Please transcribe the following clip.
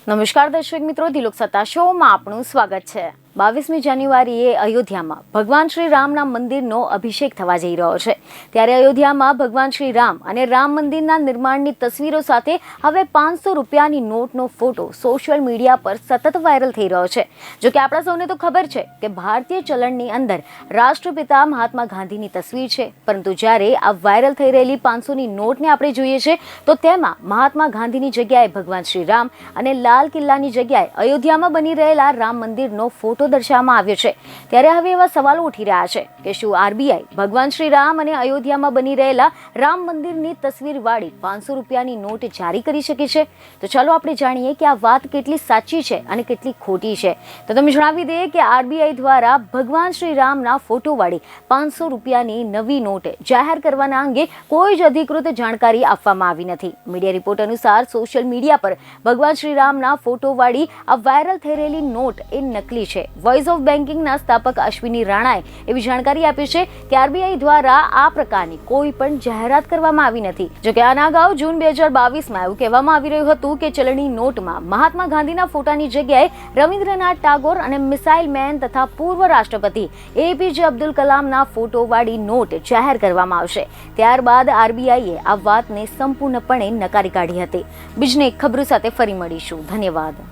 નમસ્કાર દર્શક મિત્રો, દિલોક સત્તા શોમાં આપનું સ્વાગત છે। 22મી જાન્યુઆરીએ અયોધ્યામાં ભગવાન શ્રી રામના મંદિરનો અભિષેક થવા જઈ રહ્યો છે। ત્યારે અયોધ્યામાં ભગવાન શ્રી રામ અને રામ મંદિરના નિર્માણની તસવીરો સાથે હવે 500 રૂપિયાની નોટનો ફોટો સોશિયલ મીડિયા પર સતત વાયરલ થઈ રહ્યો છે। જો કે આપણા સૌને તો ખબર છે કે ભારતીય ચલણની અંદર રાષ્ટ્રપિતા મહાત્મા ગાંધીની તસવીર છે, પરંતુ જ્યારે આ વાયરલ થઈ રહેલી 500ની નોટને આપણે જોઈએ છે તો તેમાં મહાત્મા ગાંધીની જગ્યાએ ભગવાન શ્રી રામ અને લાલ કિલ્લાની જગ્યાએ અયોધ્યામાં બની રહેલા રામ મંદિરનો ફોટો દર્શાવવામાં આવ્યો છે। ત્યારે હવે એવા સવાલો ઉઠી રહ્યા છે કે શું આરબીઆઈ ભગવાન શ્રી રામ અને અયોધ્યામાં બની રહેલા રામ મંદિરની તસવીરવાળી 500 રૂપિયાની નોટ જારી કરી શકે છે? તો ચાલો આપણે જાણીએ કે આ વાત કેટલી સાચી છે અને કેટલી ખોટી છે। તો તમે જણાવી દઈએ કે આરબીઆઈ દ્વારા ભગવાન શ્રી રામના ફોટોવાળી 500 રૂપિયાની નવી નોટ જાહેર કરવાના અંગે કોઈ જ અધિકૃત જાણકારી આપવામાં આવી નથી। મીડિયા રિપોર્ટ અનુસાર સોશિયલ મીડિયા પર ભગવાન શ્રી રામના ફોટોવાળી આ વાયરલ થઈ રહેલી નોટ એ નકલી છે। વોઇસ ઓફ બેન્કિંગના સ્થાપક અશ્વિની રાણાએ એવી જાણકારી આપી છે કે આરબીઆઈ દ્વારા આ પ્રકારની કોઈ પણ જાહેરાત કરવામાં આવી નથી। જોકે આના અગાઉ જૂન 2022માં એવું કહેવામાં આવી રહ્યું હતું કે ચલણી નોટમાં મહાત્મા ગાંધીના ફોટાની જગ્યાએ રવિન્દ્રનાથ ટાગોર અને મિસાઇલ મેન તથા પૂર્વ રાષ્ટ્રપતિ એપીજે અબ્દુલ કલામના ફોટોવાળી નોટ જાહેર કરવામાં આવશે। ત્યારબાદ આરબીઆઈએ આ વાતને સંપૂર્ણપણે નકારી કાઢી હતી। બીજને ખબરો સાથે ફરી મળીશું। ધન્યવાદ।